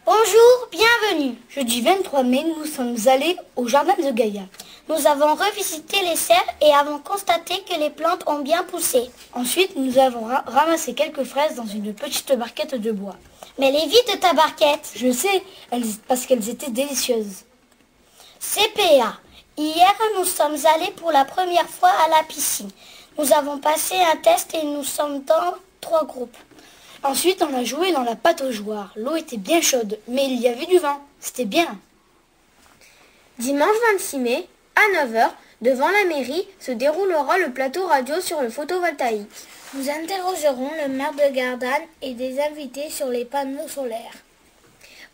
Bonjour, bienvenue. Jeudi 23 mai, nous sommes allés au jardin de Gaïa. Nous avons revisité les serres et avons constaté que les plantes ont bien poussé. Ensuite, nous avons ramassé quelques fraises dans une petite barquette de bois. Mais elle est vide ta barquette. Je sais, parce qu'elles étaient délicieuses. CPA. Hier, nous sommes allés pour la première fois à la piscine. Nous avons passé un test et nous sommes dans 3 groupes. Ensuite, on a joué dans la pataugeoire. L'eau était bien chaude, mais il y avait du vent. C'était bien. Dimanche 26 mai, à 9 h, devant la mairie, se déroulera le plateau radio sur le photovoltaïque. Nous interrogerons le maire de Gardanne et des invités sur les panneaux solaires.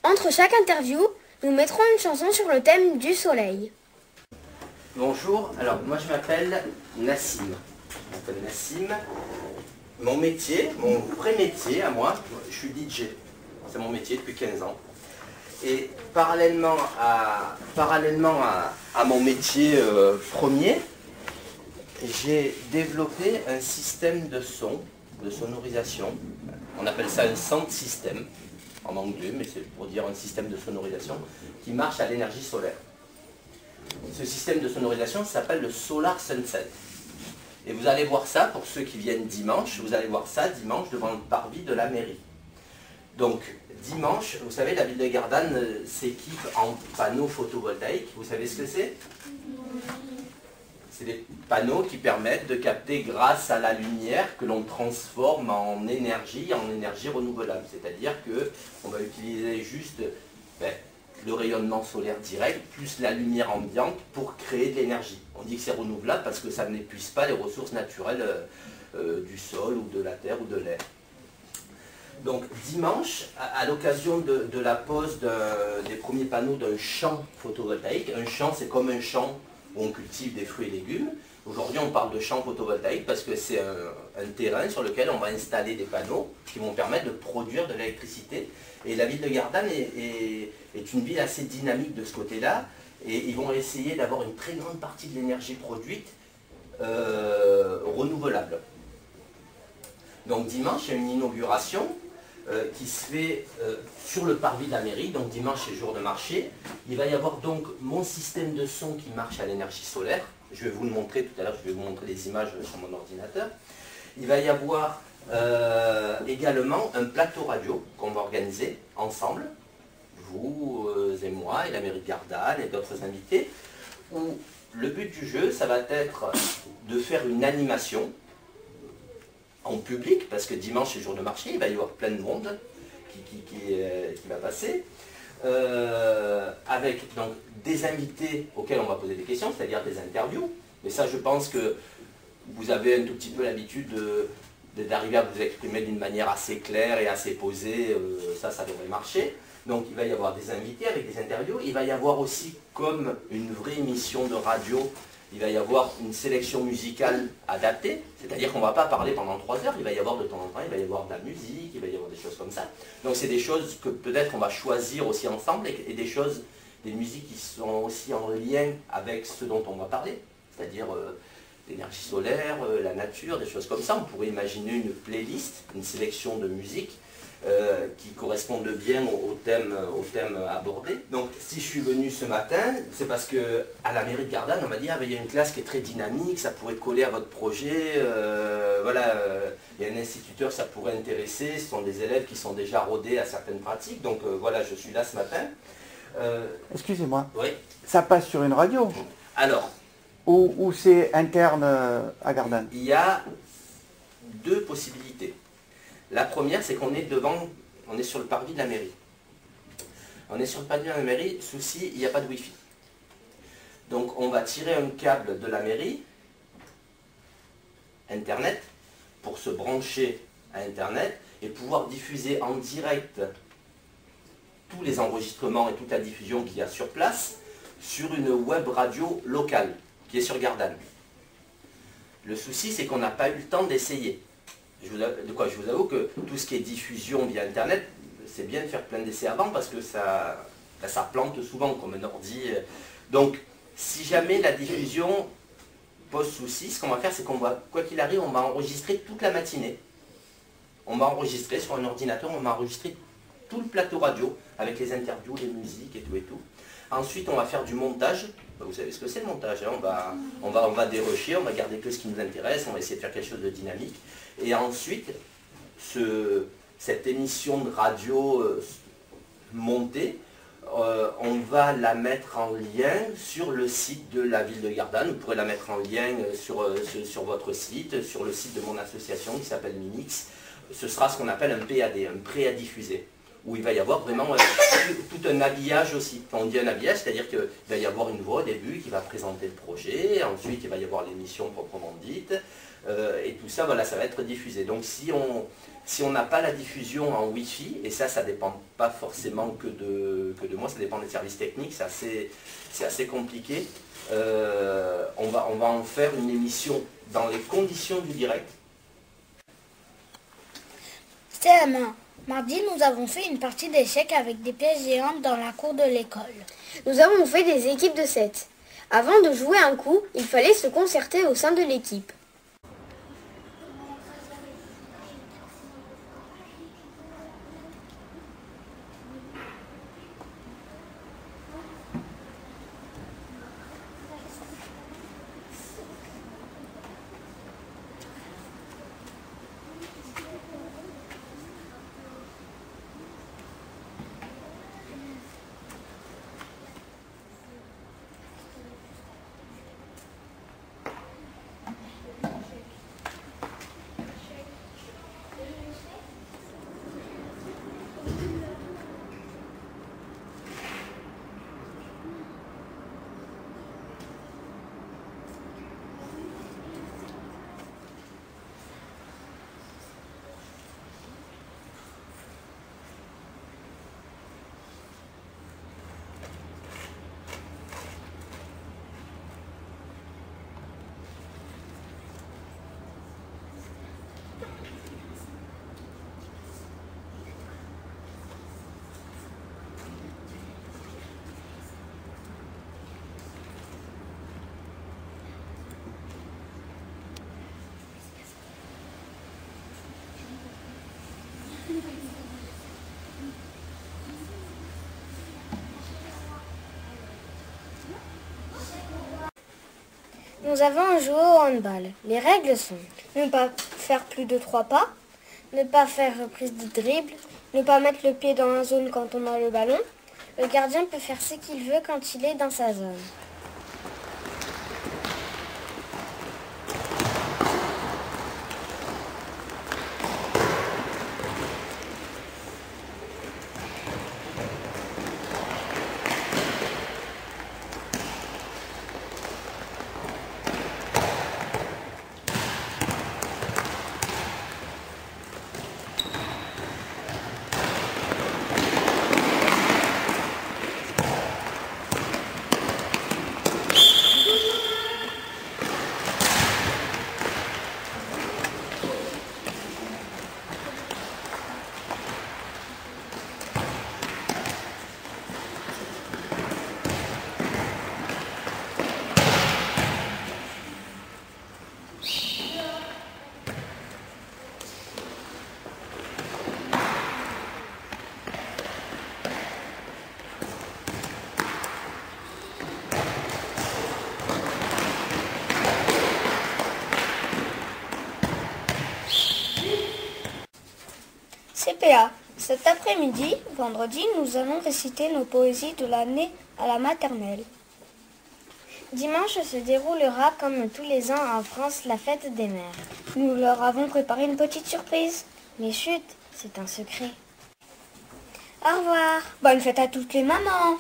Entre chaque interview, nous mettrons une chanson sur le thème du soleil. Bonjour, alors moi je m'appelle Nassim. Mon métier, mon vrai métier à moi, je suis DJ. C'est mon métier depuis 15 ans. Et parallèlement à mon métier premier, j'ai développé un système de son, de sonorisation. On appelle ça un sound system en anglais, mais c'est pour dire un système de sonorisation qui marche à l'énergie solaire. Ce système de sonorisation s'appelle le Solar Sunset. Et vous allez voir ça, pour ceux qui viennent dimanche, vous allez voir ça dimanche devant le parvis de la mairie. Donc dimanche, vous savez, la ville de Gardanne s'équipe en panneaux photovoltaïques. Vous savez ce que c'est? C'est des panneaux qui permettent de capter grâce à la lumière que l'on transforme en énergie renouvelable. C'est-à-dire qu'on va utiliser juste le rayonnement solaire direct plus la lumière ambiante pour créer de l'énergie. On dit que c'est renouvelable parce que ça n'épuise pas les ressources naturelles du sol ou de la terre ou de l'air. Donc dimanche, à l'occasion de la pose des premiers panneaux d'un champ photovoltaïque, un champ c'est comme un champ où on cultive des fruits et légumes. Aujourd'hui on parle de champ photovoltaïque parce que c'est un terrain sur lequel on va installer des panneaux qui vont permettre de produire de l'électricité. Et la ville de Gardanne est une ville assez dynamique de ce côté-là. Et ils vont essayer d'avoir une très grande partie de l'énergie produite renouvelable. Donc dimanche, il y a une inauguration qui se fait sur le parvis de la mairie. Donc dimanche, c'est jour de marché. Il va y avoir donc mon système de son qui marche à l'énergie solaire. Je vais vous le montrer tout à l'heure, je vais vous montrer des images sur mon ordinateur. Il va y avoir également un plateau radio qu'on va organiser ensemble, vous et moi et la mairie de Gardanne et d'autres invités, où le but du jeu, ça va être de faire une animation en public, parce que dimanche c'est jour de marché, il va y avoir plein de monde qui va passer, avec donc des invités auxquels on va poser des questions, c'est-à-dire des interviews. Mais ça, je pense que vous avez un tout petit peu l'habitude d'arriver à vous exprimer d'une manière assez claire et assez posée, ça devrait marcher. Donc il va y avoir des invités avec des interviews, il va y avoir aussi, comme une vraie émission de radio, il va y avoir une sélection musicale adaptée, c'est-à-dire qu'on ne va pas parler pendant 3 heures, il va y avoir de temps en temps, il va y avoir de la musique, il va y avoir des choses comme ça. Donc c'est des choses que peut-être on va choisir aussi ensemble et des musiques qui sont aussi en lien avec ce dont on va parler, c'est-à-dire l'énergie solaire, la nature, des choses comme ça. On pourrait imaginer une playlist, une sélection de musique qui correspondent bien au thème abordé. Donc si je suis venu ce matin, c'est parce que à la mairie de Gardanne, on m'a dit il y a une classe qui est très dynamique, ça pourrait coller à votre projet, voilà, il y a un instituteur, ça pourrait intéresser, ce sont des élèves qui sont déjà rodés à certaines pratiques, donc voilà, je suis là ce matin. Excusez-moi, Oui. Ça passe sur une radio? Alors, ou c'est interne à Gardanne? il y a 2 possibilités. La première, c'est qu'on est on est sur le parvis de la mairie. On est sur le parvis de la mairie, souci, il n'y a pas de Wi-Fi. Donc on va tirer un câble de la mairie, Internet, pour se brancher à Internet et pouvoir diffuser en direct tous les enregistrements et toute la diffusion qu'il y a sur place sur une web radio locale qui est sur Gardanne. Le souci, c'est qu'on n'a pas eu le temps d'essayer. Je vous avoue que tout ce qui est diffusion via Internet, c'est bien de faire plein d'essais avant parce que ça plante souvent comme un ordi. Donc, si jamais la diffusion pose souci, ce qu'on va faire, c'est qu'on va, quoi qu'il arrive, on va enregistrer toute la matinée. On va enregistrer sur un ordinateur, on va enregistrer tout le plateau radio, avec les interviews, les musiques et tout et tout. Ensuite, on va faire du montage. Vous savez ce que c'est le montage, hein. On va dérocher, on va garder que ce qui nous intéresse, on va essayer de faire quelque chose de dynamique. Et ensuite, cette émission de radio montée, on va la mettre en lien sur le site de la ville de Gardanne. Vous pourrez la mettre en lien sur votre site, sur le site de mon association qui s'appelle Minix. Ce sera ce qu'on appelle un PAD, un prêt à diffuser, où il va y avoir vraiment tout un habillage aussi. Quand on dit un habillage, c'est-à-dire qu'il va y avoir une voix au début qui va présenter le projet, ensuite il va y avoir l'émission proprement dite, et tout ça, voilà, ça va être diffusé. Donc si on n'a pas la diffusion en Wi-Fi, et ça dépend pas forcément que de moi, ça dépend des services techniques, c'est assez compliqué, on va en faire une émission dans les conditions du direct. CM1. Mardi, nous avons fait une partie d'échecs avec des pièces géantes dans la cour de l'école. Nous avons fait des équipes de 7. Avant de jouer un coup, il fallait se concerter au sein de l'équipe. Nous avons joué au handball. Les règles sont ne pas faire plus de 3 pas, ne pas faire reprise de dribble, ne pas mettre le pied dans la zone quand on a le ballon. Le gardien peut faire ce qu'il veut quand il est dans sa zone. CPA. Cet après-midi, vendredi, nous allons réciter nos poésies de l'année à la maternelle. Dimanche se déroulera comme tous les ans en France la fête des mères. Nous leur avons préparé une petite surprise. Mais chut, c'est un secret. Au revoir. Bonne fête à toutes les mamans.